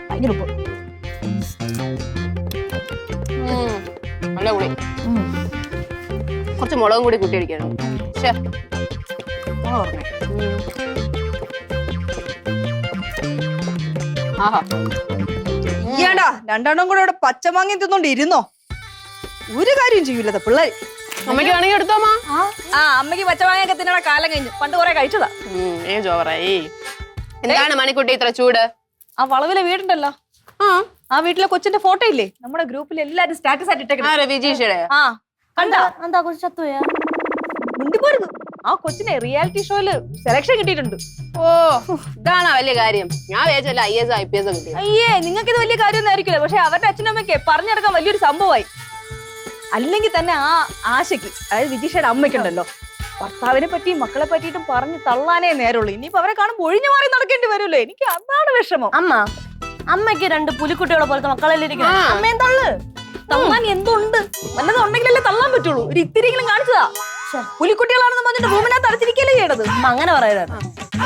ഭയങ്കര ഉപ്പ്. നല്ല പുളി. കുറച്ച് മുളകും കൂടി കൂട്ടി അടിക്കണം. ഈയാടാ രണ്ടെണ്ണം കൂടെ ഇവിടെ പച്ചമാങ്ങ തിന്നോണ്ട് ഇരുന്നോ? ഒരു കാര്യം ചെയ്യൂല പിള്ളേർ. അമ്മയ്ക്ക് വേണമെങ്കിൽ എടുത്തോമാ. അമ്മയ്ക്ക് പച്ചമാങ്ങയൊക്കെ തിന്നണ കാലം കഴിഞ്ഞു. പണ്ട് കുറെ കഴിച്ചതാ. എന്താണ് മണിക്കുട്ടി ഇത്ര ചൂട്? ആ വളവിലെ വീടുണ്ടല്ലോ, ആ വീട്ടിലെ കൊച്ചിന്റെ ഫോട്ടോ ഇല്ലേ നമ്മുടെ ഗ്രൂപ്പിൽ എല്ലാരും സ്റ്റാറ്റസ് ആയിട്ട് ഇട്ടേക്കണേ. വിജീഷയുടെ കണ്ടാ? എന്താ കൊച്ചു ചത്തുപോയാ? മുണ്ടിപ്പോരുന്നു. ആ കൊച്ചിനെ റിയാലിറ്റി ഷോയില് സെലക്ഷൻ കിട്ടിയിട്ടുണ്ട്. ഓ, ഇതാണ് വലിയ കാര്യം. ഞാൻ വിചാരിച്ചല്ല IAS IPS കിട്ടി. അയ്യേ, നിങ്ങൾക്ക് ഇത് വലിയ കാര്യമൊന്നും ആയിരിക്കില്ല. പക്ഷെ അവരുടെ അച്ഛനും അമ്മയ്ക്ക് പറഞ്ഞെടുക്കാൻ വലിയൊരു സംഭവമായി. അല്ലെങ്കിൽ തന്നെ ആ ആശയ്ക്ക്, അതായത് വിജീഷയുടെ അമ്മയ്ക്കുണ്ടല്ലോ, ഭർത്താവിനെ പറ്റിയും മക്കളെ പറ്റിയിട്ടും പറഞ്ഞ് തള്ളാനേ നേരമുള്ളൂ. ഇനിയിപ്പോ അവരെ കാണുമ്പോൾ ഒഴിഞ്ഞു മാറി നടക്കേണ്ടി വരുമല്ലോ. എനിക്ക് അതാണ് വിഷമം. അമ്മയ്ക്ക് 2 പുലിക്കുട്ടികളെ പോലത്തെ മക്കളെല്ലാം ഇരിക്കണം. അമ്മയും തള്ളു തള്ളാൻ എന്തുണ്ട്? വല്ലതും ഉണ്ടെങ്കിലല്ലേ തള്ളാൻ പറ്റുള്ളൂ. ഒരു ഇത്തിരിയെങ്കിലും കാണിച്ചതാ. പുലിക്കുട്ടികളാണെന്ന് പറഞ്ഞിട്ട് റൂമിനകത്ത് അടച്ചിരിക്കല്ലേ ചെയ്യണത്. അങ്ങനെ പറയരുത്.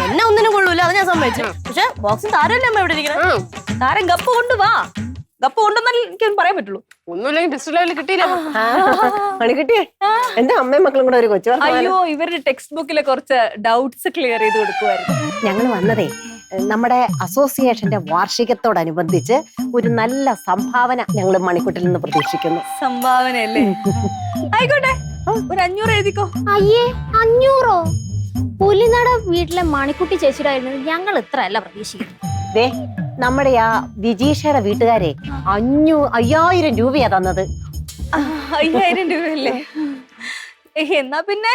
എന്നെ ഒന്നിനും കൊള്ളൂല, അത് ഞാൻ സമ്മതിച്ചു. പക്ഷെ ബോക്സിൽ താരല്ലേ അമ്മ ഇവിടെ ഇരിക്കണം. താരം ഗപ്പ് കൊണ്ടുവാ. ഗപ്പ് കൊണ്ടെന്നാലും എനിക്ക് പറയാൻ പറ്റുള്ളൂ. ഒന്നുമില്ലെങ്കിൽ ഡിസ്ട്രിക്ട് ലെവലിൽ കിട്ടിയില്ല. മണിക്കുട്ടിയെ, എന്റെ അമ്മയും മക്കളും കൂടെ ഒരു കൊച്ചു. അയ്യോ, ഇവരുടെ ടെക്സ്റ്റ് ബുക്കിലെ കുറച്ച് ഡൗട്ട്സ് ക്ലിയർ ചെയ്ത് കൊടുക്കുമായിരുന്നു. ഞങ്ങൾ വന്നതേ നമ്മുടെ അസോസിയേഷന്റെ വാർഷികത്തോടനുബന്ധിച്ച് ഒരു നല്ല സംഭാവന ഞങ്ങൾ മണിക്കുട്ടിൽ നിന്ന് പ്രതീക്ഷിക്കുന്നു. സംഭാവനയല്ലേ? ആയിക്കോട്ടെ, ഒരു 500 എഴുതിക്കോ. അയ്യേ, 500ഓ? പുലിനട വീട്ടിലെ മണിക്കുട്ടി ചേച്ചിയുടെ ഞങ്ങൾ ഇത്ര അല്ല പ്രതീക്ഷിക്കുന്നത്. ദേ, നമ്മുടെ ആ വിജീഷയുടെ വീട്ടുകാരെ 5000 രൂപയാ തന്നത്. 5000 രൂപയല്ലേ? എന്നാ പിന്നെ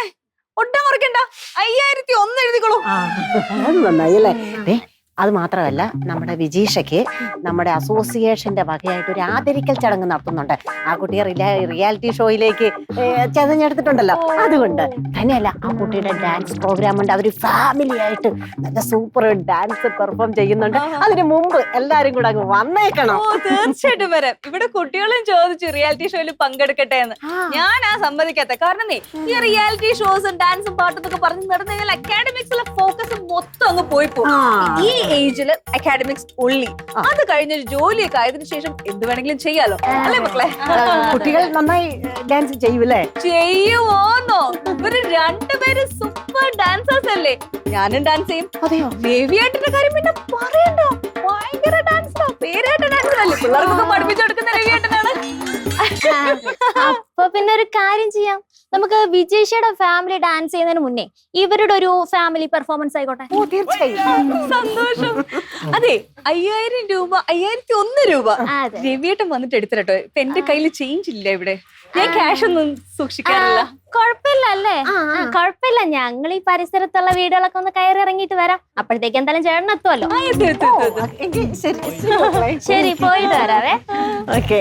ഒട്ടും കുറയ്ക്കണ്ട, 5001 എഴുതിക്കോളൂ. അത് നന്നായി അല്ലേ? അത് മാത്രമല്ല, നമ്മുടെ വിജീഷയ്ക്ക് നമ്മുടെ അസോസിയേഷന്റെ വകയായിട്ട് ഒരു ആദരിക്കൽ ചടങ്ങ് നടത്തുന്നുണ്ട്. ആ കുട്ടിയെ റിയാലിറ്റി ഷോയിലേക്ക് ചതഞ്ഞെടുത്തിട്ടുണ്ടല്ലോ. അതുകൊണ്ട് തന്നെയല്ല, ആ കുട്ടിയുടെ ഡാൻസ് പ്രോഗ്രാം ഉണ്ട്. അവര് ഫാമിലി ആയിട്ട് നല്ല സൂപ്പർ ഡാൻസ് പെർഫോം ചെയ്യുന്നുണ്ട്. അതിന് മുമ്പ് എല്ലാരും കൂടെ അങ്ങ് വന്നേക്കണം. തീർച്ചയായിട്ടും വരാം. ഇവിടെ കുട്ടികളും ചോദിച്ചു റിയാലിറ്റി ഷോയിൽ പങ്കെടുക്കട്ടെ എന്ന്. ഞാനാ സമ്മതിക്കാത്ത. കാരണം ഈ റിയാലിറ്റി ഷോസും ഡാൻസും പാട്ടും ഒക്കെ പറഞ്ഞു നടന്നു കഴിഞ്ഞാൽ അക്കാഡമിക്സിലെ ഫോക്കസ് മൊത്തം അങ്ങ് പോയി പോകും. ഈ ഏജില് അക്കാഡമിക്സ് ഉള്ളി. അത് കഴിഞ്ഞൊരു ജോലിയൊക്കെ ആയതിനു ശേഷം എന്ത് വേണമെങ്കിലും ചെയ്യാലോ, അല്ലേ മക്കളെ? കുട്ടികൾ നന്നായി ഡാൻസ് ചെയ്യൂലേ? ചെയ്യുമോന്നോ? ഇവര് 2 പേരും സൂപ്പർ ഡാൻസേഴ്സ് അല്ലേ? ഞാനും ഡാൻസ് ചെയ്യും. അതെയോ? രവിയേട്ടന്റെ കാര്യം പിന്നെ പറയണ്ട, ഭയങ്കര ഡാൻസാ. പേരായിട്ട് ഡാൻസ് അല്ലേ? പിള്ളേർക്കൊക്കെ പഠിപ്പിച്ചെടുക്കുന്ന രവിയേട്ടനാണ്. അപ്പൊ പിന്നെ ഒരു കാര്യം ചെയ്യാം, നമുക്ക് വിജേഷയുടെ ഫാമിലി ഡാൻസ് ചെയ്യുന്നതിന് മുന്നേ ഇവരുടെ ഒരു ഫാമിലി പെർഫോമൻസ് ആയിക്കോട്ടെ. സന്തോഷം. അതെ, 5000 രൂപ, 5001 രൂപ രവിയേട്ടൻ വന്നിട്ട് എടുത്തിട്ടോ. ഇപ്പൊ എന്റെ കയ്യിൽ ചേഞ്ച് ഇല്ല ഇവിടെ. ഞാൻ ക്യാഷ് ഒന്നും സൂക്ഷിക്കാറില്ല. കുഴപ്പമില്ല അല്ലേ? കുഴപ്പമില്ല, ഞങ്ങൾ ഈ പരിസരത്തുള്ള വീടുകളൊക്കെ ഒന്ന് കയറി ഇറങ്ങിയിട്ട് വരാം. അപ്പോഴത്തേക്ക് എന്തായാലും ചേട്ടൻ എത്തുമല്ലോ. ശരി, പോയിട്ട് വരാവേ. ഓക്കെ.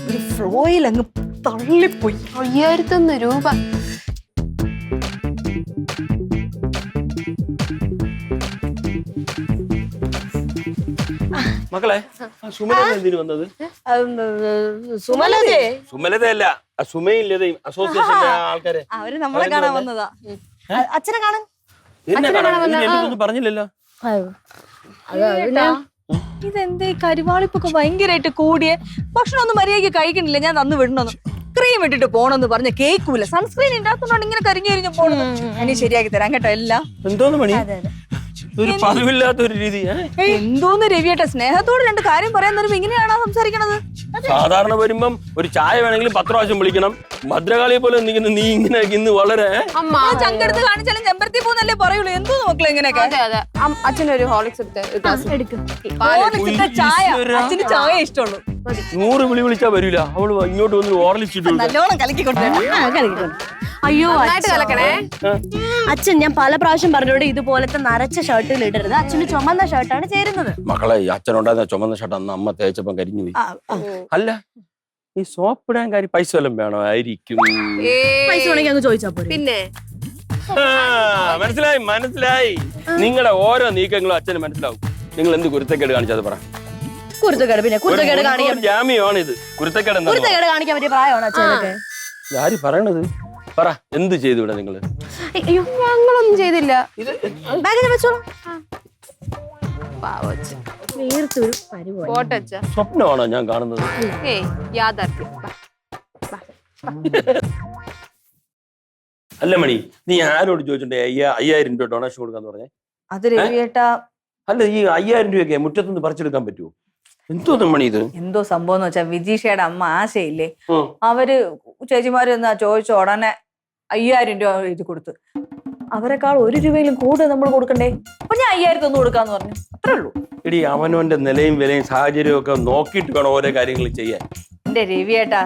ഒരു ഫ്ലോയിൽ അങ്ങ് തള്ളിപ്പോയി. 5001 രൂപ. മക്കളെ, സുമലത എന്തിനു വന്നത്? സുമലതയല്ല, സുമയില്ലതയും അസോസിയേഷന്റെ ആൾക്കാരെ. അവര് നമ്മളെ കാണാൻ വന്നതാ. അച്ഛനെ കാണാൻ. എന്നൊന്നും പറഞ്ഞില്ലല്ലോ. ഇതെന്തേ കരിവാളിപ്പൊക്കെ ഭയങ്കരമായിട്ട് കൂടിയേ? ഭക്ഷണം ഒന്നും മര്യാദയ്ക്ക് കഴിക്കണില്ല. ഞാൻ തന്നു വിടണമെന്ന്, ക്രീം ഇട്ടിട്ട് പോണെന്ന് പറഞ്ഞ കേൾക്കൂല. സൺസ്ക്രീൻ ഉണ്ടാക്കുന്നോണ്ട് ഇങ്ങനെ കരിഞ്ഞു പോണെന്ന്. ഇനി ശരിയാക്കി തരാം കേട്ടോ എല്ലാം. എന്തോന്ന് മണി, ഒരു പതിവില്ലാത്തൊരു രീതി. എന്തോന്ന് രവിയേട്ട, സ്നേഹത്തോട് 2 കാര്യം പറയാൻ തരുമ്പോ ഇങ്ങനെയാണോ സംസാരിക്കണത്? സാധാരണ വരുമ്പം ഒരു ചായ വേണമെങ്കിലും 10 പ്രാവശ്യം വിളിക്കണം. ഭദ്രകാളിയെ പോലെ നിൽക്കുന്ന നീ ഇങ്ങനെ ഇന്ന് വളരെ ചങ്കെടുത്ത് കാണിച്ചാലും ചെമ്പരത്തി പോകുന്നല്ലേ പറയുള്ളൂ. എന്തോന്ന് മക്കളെ ഇങ്ങനെയൊക്കെ? അച്ഛനൊരു ഹോളിക്സ് എടുക്കും. ചായ അച്ഛന് ചായ ഇഷ്ടമുള്ളൂ. 100 വിളി വിളിച്ചാ വരൂല. അവള് ഇങ്ങോട്ട് വന്ന് ഓർലിച്ചിട്ടു. നല്ലോണം കലക്കിക്കൊണ്ടു. അയ്യോ കലക്കണേ. അച്ഛൻ, ഞാൻ പല പ്രാവശ്യം പറഞ്ഞോട് ഇതുപോലത്തെ നരച്ച ഷർട്ടുകൾ ഇടരുത്. അച്ഛന് ചുമന്ന ഷർട്ടാണ് ചേരുന്നത്. മക്കളെ, ഈ അച്ഛനുണ്ടായിരുന്ന ചുമന്ന ഷർട്ട് അന്ന് അമ്മ തേച്ചപ്പം കരിഞ്ഞു പോയി. അല്ല, ഈ സോപ്പ് ഇടാൻ കാര്യം പൈസ വല്ലതും വേണോ? ആയിരിക്കും. പൈസ വേണമെങ്കിൽ അങ്ങ് ചോദിച്ചാ പോരെ. പിന്നെ മനസ്സിലായി മനസ്സിലായി. നിങ്ങളുടെ ഓരോ നീക്കങ്ങളും അച്ഛന് മനസ്സിലാവും. നിങ്ങൾ എന്ത് കുരുത്തക്കേട് കാണിച്ചത് പറ. കുരുത്തക്കേട് പിന്നെ കുരുത്തക്കേട് കാണിക്കാൻ ജാമ്യമാണ് ഇത്. കുരുത്തക്കേട് കുരുത്തക്കേട് കാണിക്കാൻ പറ്റിയ പ്രായമാണ് അച്ഛനൊക്കെ. ആര് പറയണത്? പറ, എന്ത് ചെയ്തു ഇവിടെ നിങ്ങള്? അയ്യോ ഞങ്ങളൊന്നും ചെയ്തില്ല. ഇത് ബാഗിൽ വെച്ചോളൂ. പാവം അച്ഛൻ. നേരത്തൊരു പരിപാടി. പോട്ടെ അച്ഛ. സ്വപ്നമാണോ ഞാൻ കാണുന്നത്? ഏയ് യാഥാർത്ഥ്യം. വാ. അല്ല മണി, നീ ആരോട് ചോദിച്ചിട്ടുണ്ടേ 5000 രൂപ ഡൊണേഷൻ കൊടുക്കാന്ന് പറഞ്ഞേ? അത് രവിയേട്ടാ അല്ല, ഈ 5000 രൂപയൊക്കെ മുറ്റത്തുനിന്ന് പറിച്ചെടുക്കാൻ പറ്റുമോ? എന്തോന്നു മണി ഇത്? എന്തോ സംഭവം എന്ന് വെച്ചാൽ വിജീഷയുടെ അമ്മ ആശയില്ലേ, അവര് ചേച്ചിമാര് എന്നാ ചോദിച്ച ഉടനെ 5000 രൂപ ഇത് കൊടുത്തു. അവരെക്കാൾ 1 രൂപയിലും കൂടുതൽ നമ്മൾ കൊടുക്കണ്ടേ? അപ്പൊ ഞാൻ 5000 ഒന്ന് കൊടുക്കാന്ന് പറഞ്ഞു, അത്രേ ഉള്ളൂ. എടി, അവനവന്റെ നിലയും വിലയും സാഹചര്യവും ഒക്കെ നോക്കിയിട്ട് വേണം ഓരോ കാര്യങ്ങൾ ചെയ്യാൻ. എന്റെ രവിയേട്ടാ,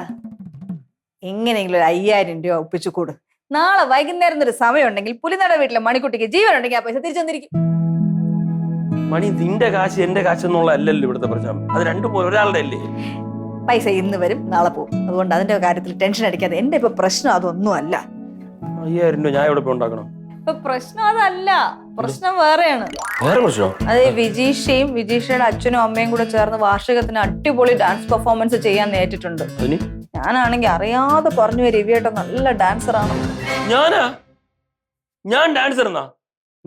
എങ്ങനെയെങ്കിലും ഒരു 5000 രൂപ ഒപ്പിച്ചു കൊടു. നാളെ വൈകുന്നേരം ഒരു സമയം ഉണ്ടെങ്കിൽ പുലിനട വീട്ടിലെ മണിക്കുട്ടിക്ക് ജീവൻ ഉണ്ടെങ്കിൽ ആ പൈസ തിരിച്ചു തന്നിരിക്കും. മണി, നിന്റെ കാശ് എന്റെ കാശ് എന്നുള്ള അല്ലല്ലോ ഇവിടുത്തെ പ്രശ്നം. അത് രണ്ടും ഒരാളുടെ അല്ലേ? പൈസ ഇന്ന് വരും നാളെ പോകും. അതുകൊണ്ട് അതിന്റെ കാര്യത്തിൽ ടെൻഷൻ അടിക്കാതെ. എന്റെ ഇപ്പൊ പ്രശ്നം അതൊന്നും അല്ല. 5000 രൂപ ഞാൻ എവിടെ പോയി ഉണ്ടാക്കണം? ഇപ്പൊ പ്രശ്നം അതല്ല, പ്രശ്നം വേറെയാണ്. വേറെ പ്രശ്നമോ? അത് വിജീഷയും വിജീഷയുടെ അച്ഛനും അമ്മയും കൂടെ ചേർന്ന് വാർഷികത്തിന് അടിപൊളി ഡാൻസ് പെർഫോമൻസ് ചെയ്യാൻ നേരിട്ടുണ്ട്. ഞാനാണെങ്കിൽ അറിയാതെ പറഞ്ഞു, രവിയേട്ട നല്ല ഡാൻസർ ആണ്. ഞാൻ ഡാൻസർ എന്നാ?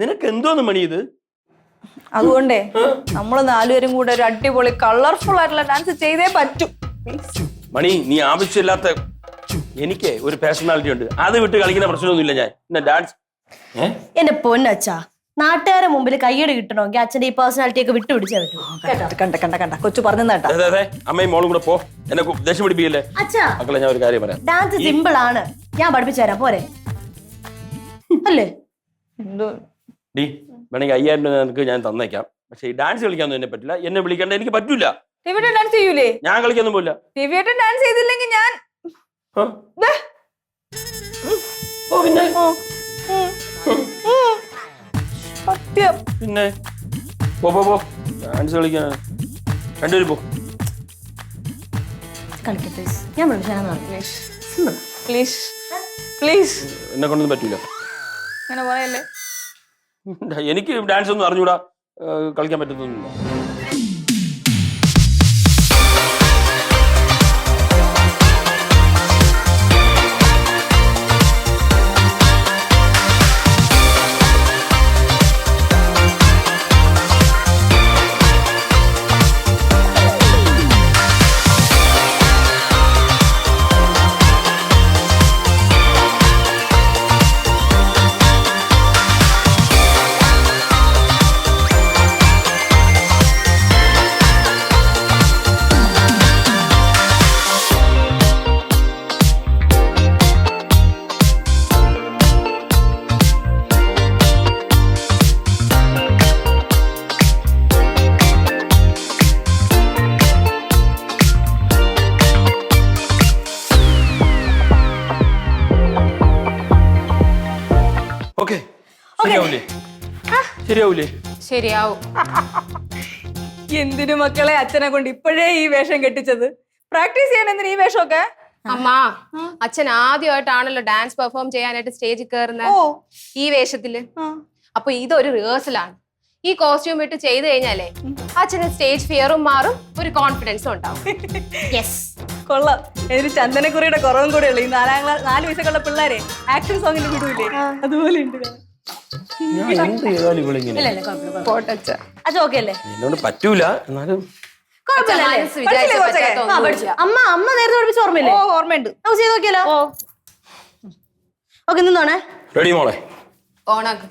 നിനക്ക് എന്തോന്ന് മണി ഇത്? അതുകൊണ്ടേ നമ്മള് 4 പേരും കൂടെ ഒരു അടിപൊളി കളർഫുൾ ആയിട്ടുള്ള ഡാൻസ് ചെയ്തേ പറ്റൂ. മണി, നീ ആവശ്യമില്ലാത്ത, എനിക്ക് ഒരു പേഴ്സണാലിറ്റി ഉണ്ട്, അത് വിട്ട് കളിക്കുന്ന പ്രശ്നമൊന്നുമില്ല. ഞാൻ ഡാൻസ് എന്റെ പൊന്നച്ഛാ, നാട്ടുകാരെ മുമ്പിൽ കയ്യടി കിട്ടണമെങ്കിൽ അച്ഛന്റെ ഈ പേഴ്സണാലിറ്റി ഒക്കെ വിട്ടുപിടിച്ചേ പറ്റൂ. കണ്ട കൊച്ചു പറഞ്ഞു കേട്ടാ. അതെ, അമ്മയും മോളും കൂടെ പോ, എന്നെ ദേഷ്യം പിടിപ്പിക്കല്ലേ. അച്ഛാ, മക്കളെ ഞാൻ ഒരു കാര്യം പറയാം. ഡാൻസ് സിമ്പിൾ ആണ്, ഞാൻ പഠിപ്പിച്ചു തരാം, പോരെ? അല്ലേ? എന്തോ ഡി, വേണമെങ്കിൽ 5000 രൂപ നിനക്ക് ഞാൻ തന്നേക്കാം. പക്ഷെ ഈ ഡാൻസ് കളിക്കാനൊന്നും എന്നെ പറ്റില്ല. എന്നെ വിളിക്കണ്ട, എനിക്ക് പറ്റൂല. രവിയേട്ടൻ ഡാൻസ് ചെയ്യൂലേ? ഞാൻ കളിക്കൊന്നും പോയില്ല. രവിയേട്ടൻ ഡാൻസ് ചെയ്തില്ലെങ്കിൽ ഞാൻ സത്യം പിന്നെ പോ ഡാൻസ് കളിക്കാൻ രണ്ടുപേരും പോ. കളിക്കാം പ്ലീസ്, ഞാൻ പഠിപ്പിച്ചു. പ്ലീസ് പ്ലീസ്, എന്നെ കൊണ്ടൊന്നും പറ്റൂല. അങ്ങനെ പറയല്ലേ. എനിക്ക് ഡാൻസ് ഒന്നും അറിഞ്ഞൂടാ, കളിക്കാൻ പറ്റുന്നൊന്നുമില്ല. ശരിയാവൂലേ? ശരിയാവും. എന്തിനു മക്കളെ അച്ഛനെ കൊണ്ട് ഇപ്പോഴേ ഈ വേഷം കെട്ടിച്ചത്? പ്രാക്ടീസ് ചെയ്യാൻ എന്തിനാ ഈ വേഷമൊക്കെ? അമ്മ, അച്ഛൻ ആദ്യമായിട്ടാണല്ലോ ഡാൻസ് പെർഫോം ചെയ്യാനായിട്ട് സ്റ്റേജിൽ കയറുന്നത് ഈ വേഷത്തില്. അപ്പൊ ഇതൊരു റിഹേഴ്സലാണ്. ഈ കോസ്റ്റ്യൂം ഇട്ട് ചെയ്ത് കഴിഞ്ഞാലേ അച്ഛന് സ്റ്റേജ് ഫിയറും മാറും, ഒരു കോൺഫിഡൻസും ഉണ്ടാവും. യെസ്, കൊള്ളാം. ഇതിന് ചന്ദനക്കുറിയുടെ കുറവും കൂടെ ഉള്ളു. ഈ 4 വയസ്സൊക്കെയുള്ള പിള്ളേരെ ആക്ഷൻ സോങ്ങിൽ വിടൂലേ, അതുപോലെ ഉണ്ട്. ഞാൻ എന്ത് ചെയ്താലും ഇവളിങ്ങനെ. പോട്ടെ അച്ഛ. അത് ഓക്കെ അല്ലേ? എന്നോട് പറ്റൂല, എന്നാലും അമ്മ നേരത്തെ പഠിപ്പിച്ച ഓർമ്മയില്ലേ? ഓർമ്മയുണ്ട്. നമുക്ക് ചെയ്ത് നോക്കിയാലോ? ഓക്കെ, നിന്നോണേ. റെഡി മോളെ? ഓണാക്ക്.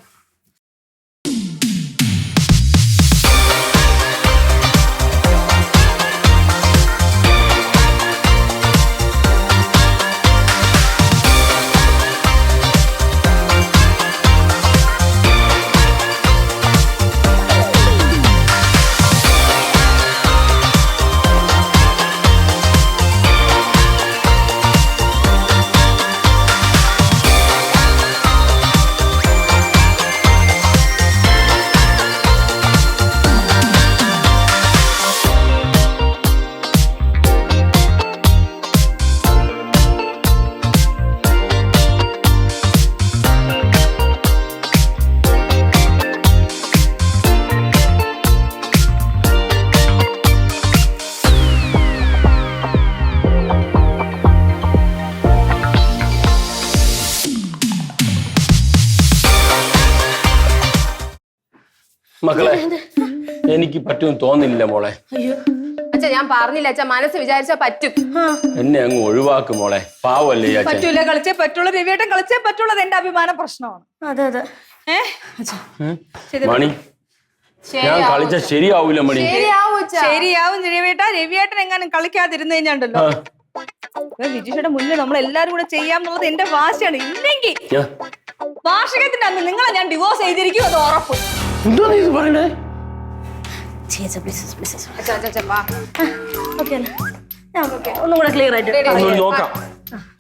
മക്കളെ എനിക്ക് പറ്റുമെന്ന് തോന്നില്ല മോളെ. അച്ഛാ ഞാൻ പറഞ്ഞില്ല അച്ഛാ, മനസ്സ് വിചാരിച്ചാ പറ്റും. എന്നെ അങ്ങ് ഒഴിവാക്കും മോളെ, പാവല്ലേ അച്ഛൻ. പറ്റൂല, കളിച്ചേ പറ്റുള്ളൂ. രവിയേട്ടൻ കളിച്ചേ പറ്റുള്ളൂ. എന്റെ അഭിമാന പ്രശ്നമാണ്. അതെ അതെ. മണി ഞാൻ കളിച്ച ശരിയാവൂല മണി. ശരിയാവും രവിയേട്ടാ. രവിയേട്ടൻ എങ്ങാനും കളിക്കാതിരുന്നു കഴിഞ്ഞാണ്ടല്ലോ വിജീഷയുടെ മുന്നിൽ നമ്മൾ എല്ലാരും കൂടെ ചെയ്യാന്നുള്ളത് എന്റെ വാശിയാണ്. ഇല്ലെങ്കിൽ വാർഷികത്തിന്റെ അന്ന് നിങ്ങളെ ഞാൻ ഡിവോഴ്സ് ചെയ്തിരിക്കും, അത് ഉറപ്പ്. എന്തോ നീ പറയണേ? ഒന്നും കൂടെ ക്ലിയർ ആയിട്ട് നോക്കാം.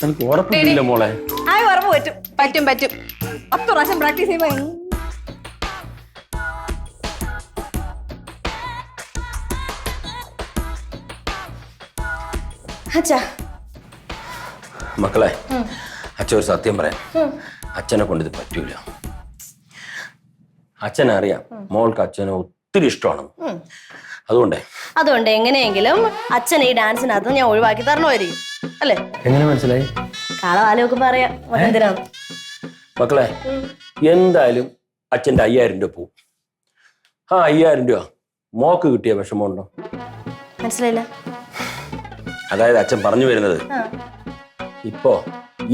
എനിക്ക് ഉറപ്പില്ല മോളെ. ആ ഉറപ്പ് പറ്റും. പറ്റും പറ്റും. 10 പ്രാവശ്യം പ്രാക്ടീസ് ചെയ്യുമ്പോ അച്ഛാ. മക്കളെ അച്ഛൻ ഒരു സത്യം പറയാം. അച്ഛനെ കൊണ്ട് ഇത് പറ്റൂല. അച്ഛനറിയാം മോൾക്ക് അച്ഛനെ ഒത്തിരി ഇഷ്ടമാണെന്ന്. അതുകൊണ്ട് എങ്ങനെയെങ്കിലും അച്ഛൻ ഈ ഡാൻസിനകത്ത് ഞാൻ ഒഴിവാക്കി തരണമായിരിക്കും അല്ലേ? എങ്ങനെ മനസ്സിലായി? കാളവാലൊക്കെ പറയാം. എന്തിനാണ് മക്കളെ എന്തായാലും അച്ഛൻ്റെ 5000 രൂപ പോവും. ആ 5000 രൂപ മോക്ക് കിട്ടിയ വിഷമമുണ്ടോ? മനസ്സിലായില്ല. അതായത് അച്ഛൻ പറഞ്ഞു വരുന്നത്, ഇപ്പോ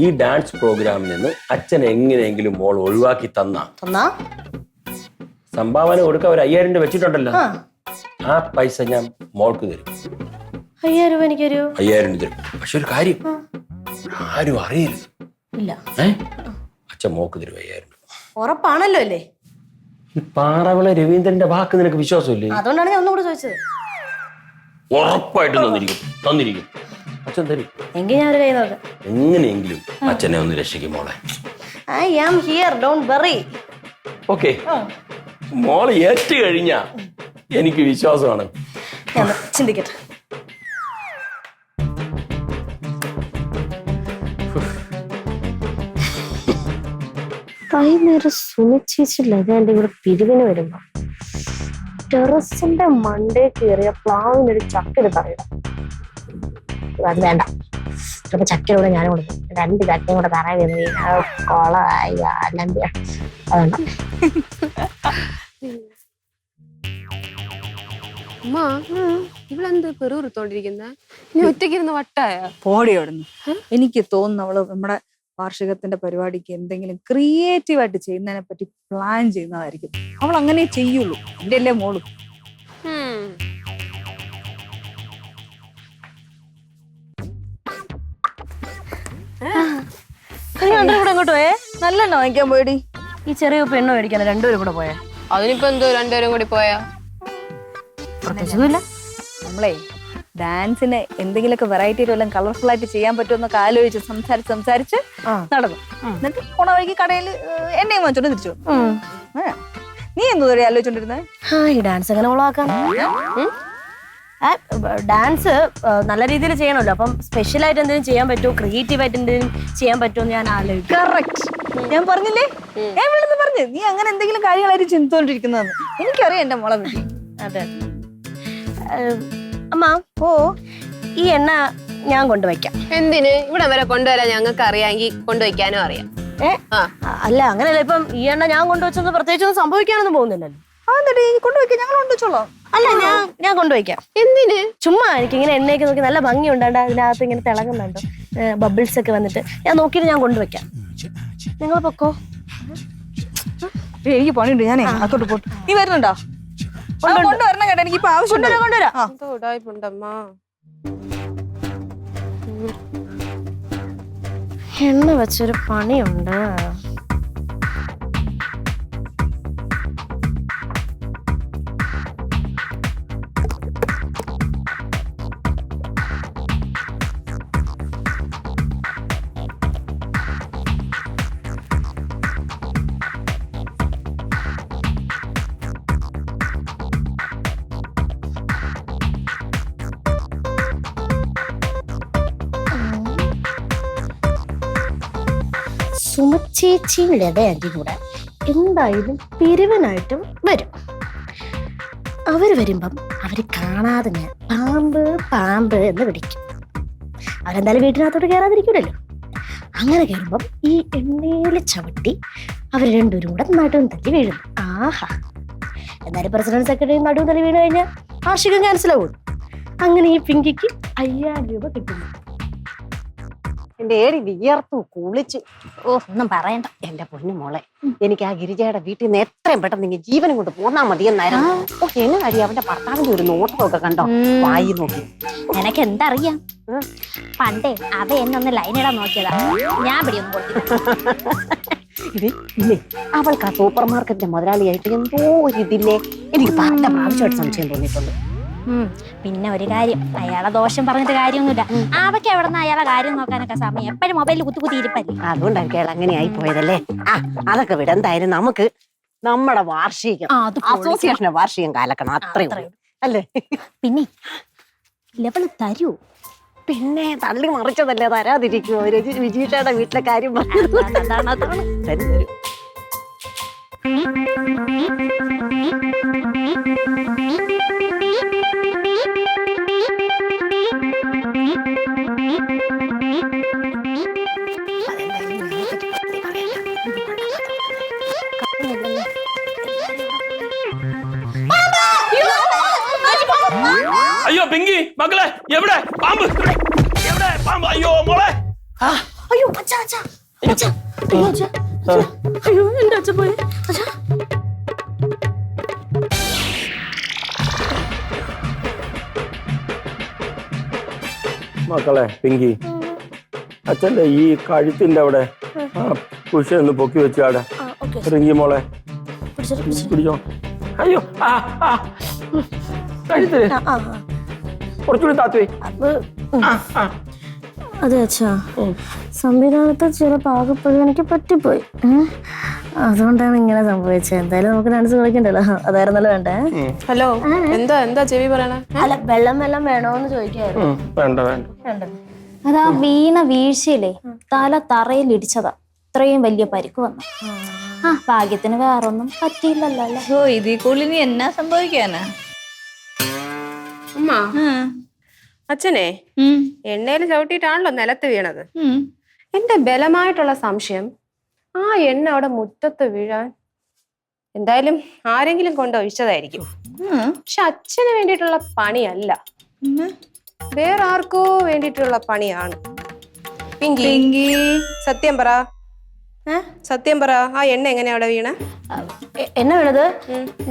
ഈ ഡാൻസ് പ്രോഗ്രാമിൽ നിന്ന് അച്ഛൻ എങ്ങനെയെങ്കിലും മോൾ ഒഴിവാക്കി തന്നാ സംഭാവന കൊടുക്കാൻ ഒരു 5000 രൂപ വെച്ചിട്ടുണ്ടല്ലോ, ആ പൈസ ഞാൻ മോൾക്ക് തരും. 5000 രൂപ എനിക്കൊരു 5000 തരും. പക്ഷെ ഒരു കാര്യം ആരും അറിയരുത്. ഇല്ല. അച്ഛൻ മോക്ക് തരും 5000 രൂപ. ഉറപ്പാണല്ലോ അല്ലേ? ഈ പാറവിള രവീന്ദ്രന്റെ വാക്ക് നിനക്ക് വിശ്വാസമില്ലേ? അതുകൊണ്ടാണ് ഞാൻ ഒന്നുകൂടെ ചോദിച്ചത്. ഉറപ്പായിട്ടും തന്നിരിക്കും. അച്ഛൻ തരും. എങ്കിൽ ഞാൻ ഒരു കൈ നോക്കാം. എങ്ങനെയെങ്കിലും അച്ഛനെ ഒന്ന് രക്ഷിക്കും മോളെ. I am here, don't worry. Okay, മോള് ഏറ്റു കഴിഞ്ഞാ എനിക്ക് വിശ്വാസമാണ്. ഞാൻ ചിന്തിക്കട്ടെ. വൈകുന്നേരം സുനിശ്ചിച്ചില്ല എന്റെ കൂടെ പിരിവിന് വരുമ്പോ ടെറസിന്റെ മണ്ടേ കയറിയ പ്ലാവിനൊരു ചക്കര തറയിടാം. അത് വേണ്ട, ചിലപ്പോ ചക്കരൂടെ ഞാൻ കൊടുക്കും. 2 ചക്കയും കൂടെ തറ കയറി കൊളായി അല്ലമ്പ. അതുകൊണ്ട് അമ്മ ഇവളെന്ത് പെറുത്തോണ്ടിരിക്കുന്ന? ഇനി ഒറ്റയ്ക്കിരുന്ന് വട്ടായ പോടിയോടുന്നു. എനിക്ക് തോന്നുന്നു അവള് നമ്മുടെ വാർഷികത്തിന്റെ പരിപാടിക്ക് എന്തെങ്കിലും ക്രിയേറ്റീവ് ആയിട്ട് ചെയ്യുന്നതിനെ പറ്റി പ്ലാൻ ചെയ്യുന്നതായിരിക്കും. അവൾ അങ്ങനെ ചെയ്യുള്ളൂ. എന്റെ അല്ലേ മോളും. എങ്ങോട്ട് പോയേ? നല്ലെണ്ണ വാങ്ങിക്കാൻ പോയടി. ഈ ചെറിയ പെണ്ണ് മേടിക്കാൻ രണ്ടുപേരും കൂടെ പോയാ? അതിനിപ്പോ എന്തോ 2 പേരും കൂടി പോയാ? പ്രത്യേകിച്ചൊന്നുമില്ല. നമ്മളെ ഡാൻസിന് എന്തെങ്കിലുമൊക്കെ വെറൈറ്റി വല്ലതും കളർഫുൾ ആയിട്ട് ചെയ്യാൻ പറ്റുമെന്നൊക്കെ ആലോചിച്ച് സംസാരിച്ച് നടന്നു. എന്നിട്ട് പോണ വഴിക്ക് കടയിൽ എണ്ണയും വാങ്ങിച്ചോണ്ട് തിരിച്ചു വന്നു. നീ എന്തോ ആലോചിച്ചോണ്ടിരുന്നത്? ഈ ഡാൻസ് എങ്ങനെ ഉളവാക്കാം? ഡാൻസ് നല്ല രീതിയിൽ ചെയ്യണമല്ലോ. അപ്പം സ്പെഷ്യൽ ആയിട്ട് എന്തെങ്കിലും ചെയ്യാൻ പറ്റുമോ, ക്രിയേറ്റീവ് ആയിട്ട് എന്തെങ്കിലും ചെയ്യാൻ പറ്റുമോ എന്ന് ഞാൻ ആലോചിക്കും. കറക്റ്റ്. ഞാൻ പറഞ്ഞില്ലേ, ഞാൻ ഇവിടെ പറഞ്ഞു നീ അങ്ങനെ എന്തെങ്കിലും കാര്യങ്ങളായിട്ട് ചിന്തിച്ചോണ്ടിരിക്കുന്നതെന്ന്. എനിക്കറിയാം എന്റെ മോളെ പറ്റി. അതെ. അമ്മ, ഈ എണ്ണ ഞാൻ കൊണ്ടുവയ്ക്കാം. എന്തിന്? ഇവിടെ വരെ കൊണ്ടുവരാൻ ഞങ്ങൾക്ക് അറിയാമെങ്കിൽ കൊണ്ടുവയ്ക്കാനും അറിയാം. അല്ല, അങ്ങനെയല്ല. ഇപ്പം ഈ എണ്ണ ഞാൻ കൊണ്ടുവച്ചത് പ്രത്യേകിച്ചൊന്നും സംഭവിക്കാനൊന്നും പോകുന്നില്ലല്ലോ. കൊണ്ടുവയ്ക്കാം, ഞങ്ങൾ കൊണ്ടുവച്ചോളാം. അല്ല, ഞാൻ കൊണ്ടുവയ്ക്കാം. എന്തിന്? ചുമ്മാ എനിക്ക് ഇങ്ങനെ എണ്ണയൊക്കെ നോക്കി നല്ല ഭംഗി ഉണ്ടാണ്ട് അതിനകത്ത് ഇങ്ങനെ തിളങ്ങുന്നുണ്ടോ, ബബിൾസ് ഒക്കെ വന്നിട്ട് ഞാൻ നോക്കിയിട്ട് ഞാൻ കൊണ്ടുവയ്ക്കാം. നിങ്ങൾ പൊക്കോ. എനിക്ക് പണിയുണ്ട്, ഞാനേ അത്തോട്ട് പോട്ട്. നീ വരുന്നുണ്ടോ? കൊണ്ടുവരണം കേട്ടോ, എനിക്ക് ഇപ്പൊ ആവശ്യം. കൊണ്ടുവരാം. എണ്ണ വെച്ചൊരു പണിയുണ്ട്. സുമച്ചേച്ചിയും ലത ആന്റി കൂടെ എന്തായാലും പിരിവിനായിട്ടും വരും. അവര് വരുമ്പം അവര് കാണാതെ ഞാൻ പാമ്പ് എന്ന് വിളിക്കും. അവരെന്തായാലും വീട്ടിനകത്തോട്ട് കയറാതിരിക്കൂലല്ലോ. അങ്ങനെ കയറുമ്പം ഈ എണ്ണയിൽ ചവിട്ടി അവർ രണ്ടുപേരും കൂടെ നടും തല്ലി വീഴുന്നു. ആഹാ, എന്നാലും പ്രസിഡന്റ് സെക്രട്ടറി നടുവ് തലി വീണ് കഴിഞ്ഞാൽ വാർഷികം ക്യാൻസൽ ആവും. അങ്ങനെ ഈ പിങ്കിക്ക് 5000 രൂപ കിട്ടുന്നു. എന്റെ ഏടി വിയർത്തു കുളിച്ചു. ഓ ഒന്നും പറയണ്ട. എന്റെ പൊന്നു മോളെ, എനിക്ക് ആ ഗിരിജയുടെ വീട്ടിൽ നിന്ന് എത്രയും പെട്ടെന്ന് നിങ്ങൾ ജീവനും കൊണ്ട് പോന്നാ മതി എന്നായിരുന്നു. ഓ എങ്ങനെ അടി അവന്റെ ഭർത്താവിന്റെ ഒരു നോട്ടമൊക്കെ കണ്ടോ? വായി നോക്കി. നിനക്ക് എന്തറിയാം? പണ്ടേ അവ എന്നെ ഒന്ന് ലൈനിടാൻ നോക്കിയതാ. ഞാൻ പിടിയൊന്നും കൊടുത്തില്ല. പിന്നെ അവൾക്ക് ആ സൂപ്പർ മാർക്കറ്റിന്റെ മുതലാളിയായിട്ട് എന്തോ ഒരു ഇതില്ലേ, എനിക്ക് പല പ്രാവശ്യമായിട്ട് സംശയം തോന്നിയിട്ടുണ്ട്. പിന്നെ ഒരു കാര്യം, അയാളെ ദോഷം പറഞ്ഞിട്ട് കാര്യമൊന്നുമില്ല. അവയ്ക്ക് എവിടെ നിന്ന് അയാളെ കാര്യം നോക്കാനൊക്കെ സമയം? എപ്പോഴും മൊബൈലിൽ കുത്തി ഇരിപ്പല്ലേ. അതുകൊണ്ടായിരിക്കും അയാൾ അങ്ങനെ ആയി പോയതല്ലേ. ആ അതൊക്കെ വിട. എന്തായാലും നമുക്ക് നമ്മുടെ വാർഷികം, അസോസിയേഷന്റെ വാർഷികം കാലക്കണം, അത്രയും അല്ലേ? പിന്നെ ലെവല് തരൂ. പിന്നെ തള്ളി മറിച്ചതല്ലേ, തരാതിരിക്കുമോ? വിജീഷയുടെ വീട്ടിലെ കാര്യം തരും തരും. അയ്യോ പിങ്കി മക്കളെ, എവിടെ പാമ്പ്? എവിടെ പാമ്പ്? അയ്യോ മോളെ. അയ്യോ അച്ഛാ അച്ഛാ അച്ഛാ, അയ്യോ അച്ഛാ, അയ്യോ എന്റെ അച്ഛൻ പോയി. അച്ഛാ മക്കളെ പിങ്കി, അച്ഛന്റെ ഈ കഴുത്തിന്റെ അവിടെ ആ കുശ ഒന്ന് പൊക്കി വെച്ചാടെ. റിങ്കി മോളെ പിടിച്ചോ. അയ്യോ കഴുത്തില് കുറച്ചുകൂടി താത്തുവേ. അതെ അച്ഛാ, സംവിധാനത്തെ ചില പാകപ്പഴം എനിക്ക് പറ്റിപ്പോയി. അതുകൊണ്ടാണ് ഇങ്ങനെ സംഭവിച്ചത്. എന്തായാലും നമുക്ക് ഡാൻസ് കളിക്കണ്ടല്ലോ, അതായിരുന്നല്ലോ വേണ്ടേ. ഹലോ, എന്താ ചെവി പറയണേ? അല്ല വെള്ളം വേണോന്ന് ചോദിക്കായിരുന്നു. വേണ്ട വേണ്ട. അതാ വീണ വീഴ്ചയില്ലേ തല തറയിൽ ഇടിച്ചതാ, ഇത്രയും വലിയ പരിക്ക് വന്നു. ഭാഗ്യത്തിന് വേറൊന്നും പറ്റിയില്ലല്ലോ അല്ലേ? ഓ ഇതിൽ കൂടുതൽ ഇനി എന്നാ സംഭവിക്കാനാ? അമ്മ, അച്ഛനെ എണ്ണയിൽ ചവിട്ടിയിട്ടാണല്ലോ നിലത്ത് വീണത്. എന്റെ ബലമായിട്ടുള്ള സംശയം ആ എണ്ണ അവിടെ മുറ്റത്ത് വീഴാൻ എന്തായാലും ആരെങ്കിലും കൊണ്ട് ഒഴിച്ചതായിരിക്കും. പക്ഷെ അച്ഛന് വേണ്ടിയിട്ടുള്ള പണിയല്ല, വേറെ ആർക്കോ വേണ്ടിയിട്ടുള്ള പണിയാണ്. പിങ്കി സത്യം പറ, സത്യം പറ, ആ എണ്ണ എങ്ങനെയാ അവിടെ വീണ? എണ്ണ വീണത്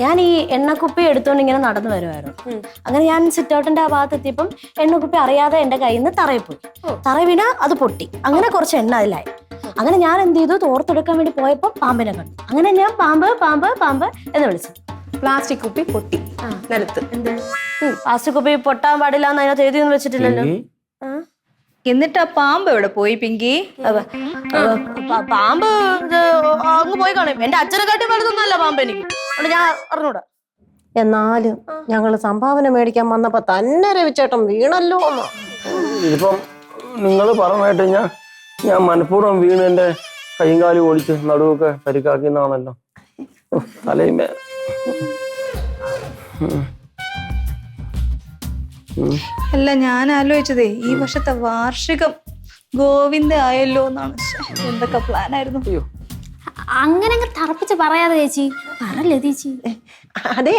ഞാൻ ഈ എണ്ണക്കുപ്പി എടുത്തോണ്ട് ഇങ്ങനെ നടന്നു വരുമായിരുന്നു. അങ്ങനെ ഞാൻ സിറ്റ് ഔട്ടിന്റെ ആ ഭാഗത്ത് എത്തിയപ്പം എണ്ണക്കുപ്പി അറിയാതെ എന്റെ കയ്യിൽ നിന്ന് തറയിൽ പോയി. തറ വീണ അത് പൊട്ടി. അങ്ങനെ കുറച്ച് എണ്ണ അതിലായി. അങ്ങനെ ഞാൻ എന്ത് ചെയ്തു, തോർത്തെടുക്കാൻ വേണ്ടി പോയപ്പോ പാമ്പിനെ കണ്ടു. അങ്ങനെ ഞാൻ പാമ്പ് പാമ്പ് പാമ്പ് എന്ന് വിളിച്ചു. പ്ലാസ്റ്റിക് കുപ്പി പൊട്ടി നിലത്ത്. പ്ലാസ്റ്റിക് കുപ്പി പൊട്ടാൻ പാടില്ല എന്ന് അതിനകത്ത് എഴുതിയൊന്നും വെച്ചിട്ടില്ലല്ലോ. എന്നിട്ട് ആ പാമ്പ് എവിടെ പോയി പിങ്കി? പാമ്പ് അങ്ങ് പോയി കാണും. എന്റെ അച്ഛനെ കാട്ടി വലുതൊന്നുമല്ല പാമ്പ് എനിക്ക്, അതുകൊണ്ട് ഞാൻ അറിഞ്ഞൂടാ. എന്നാലും ഞങ്ങള് സംഭാവന മേടിക്കാൻ വന്നപ്പോ തന്നെ രവിച്ചേട്ടൻ വീണല്ലോ. ഇതിപ്പം നിങ്ങൾ പറഞ്ഞായിട്ട് ഞാൻ മനഃപൂർവ്വം വീണ് എന്റെ കൈയും കാലും ഓടിച്ച് നടുവൊക്കെ പരിക്കാക്കിയെന്നാണല്ലോ. തലയുമേ അല്ല, ഞാൻ ആലോചിച്ചതേ ഈ വർഷത്തെ വാർഷികം ഗോവിന്ദ ആയല്ലോ എന്നാണ്. എന്തൊക്കെ പ്ലാൻ ആയിരുന്നു. അങ്ങനെ തറപ്പിച്ച് പറയാതെ ചേച്ചി, പറല്ലേ ചേച്ചി. അതെ,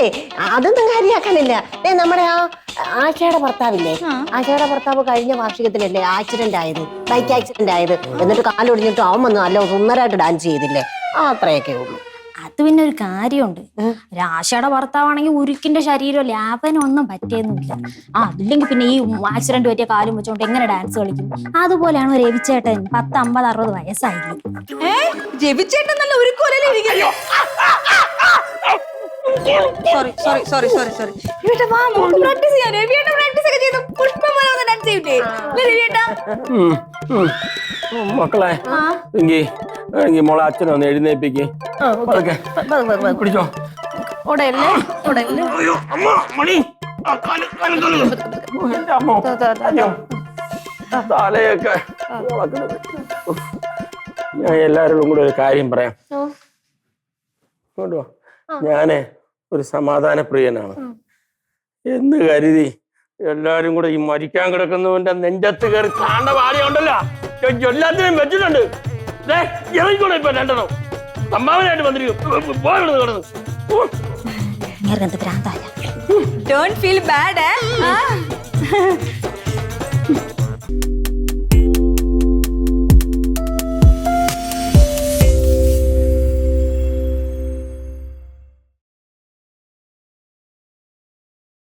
അതൊന്നും കാര്യാക്കാനില്ല. നമ്മുടെ ആ ആശയുടെ ഭർത്താവില്ലേ, ആശയുടെ ഭർത്താവ് കഴിഞ്ഞ വാർഷികത്തിലല്ലേ ആക്സിഡന്റ് ആയത്, ബൈക്ക് ആക്സിഡന്റ് ആയത്. എന്നിട്ട് കാലൊടിഞ്ഞിട്ട് അവൻ വന്നു നല്ല സുന്ദരമായിട്ട് ഡാൻസ് ചെയ്തില്ലേ. അത്രയൊക്കെ ഉള്ളൂ. അത് പിന്നെ ഒരു കാര്യമുണ്ട്, രാശയുടെ ഭർത്താവാണെങ്കിൽ ഉരുക്കിന്റെ ശരീരമല്ലേ, അവനൊന്നും പറ്റിയൊന്നുമില്ല. അതില്ലെങ്കിൽ പിന്നെ ഈ ആക്സിഡന്റ് പറ്റിയ കാലും വെച്ചോണ്ട് എങ്ങനെ ഡാൻസ് കളിക്കും? അതുപോലെയാണ് രവിച്ചേട്ടൻ. 10, 50, 60 വയസ്സായില്ലേ. രവിച്ചേട്ടൻ നല്ല ഒരു കൊലയിലിരിക്കുന്നു. സോറി. പ്രാക്ടീസ് ചെയ്യാൻ രവിയേട്ടൻ പ്രാക്ടീസ് ഒക്കെ ചെയ്ത് പുഷ്പം പോലെ ഒന്ന് ഡാൻസ് ചെയ്യൂലേ രവിയേട്ടാ? മക്കളെ എങ്കി മോളെ അച്ഛനെ ഒന്ന് എഴുന്നേപ്പിക്ക്. പിടിച്ചോ. തലയൊക്കെ ഞാൻ എല്ലാവരോടും കൂടെ ഒരു കാര്യം പറയാം. കൊണ്ടുവാ. ഞാന് ഒരു സമാധാന പ്രിയനാണ് എന്ന് കരുതി എല്ലാരും കൂടെ ഈ മരിക്കാൻ കിടക്കുന്നവന്റെ നെഞ്ചത്ത് കയറി കാണ്ട വാടിയുണ്ടല്ലോ, എല്ലാത്തിനും വെച്ചിട്ടുണ്ട്. ഇറങ്ങിക്കൂടെ ഇപ്പൊ രണ്ടെണ്ണം സംഭാവനയായിട്ട് വന്നിരിക്കും. പോയി കിടന്നു. നിനക്ക് എന്ത് ഭ്രാന്തായ ഡോണ്ട് ഫീൽ ബാഡ്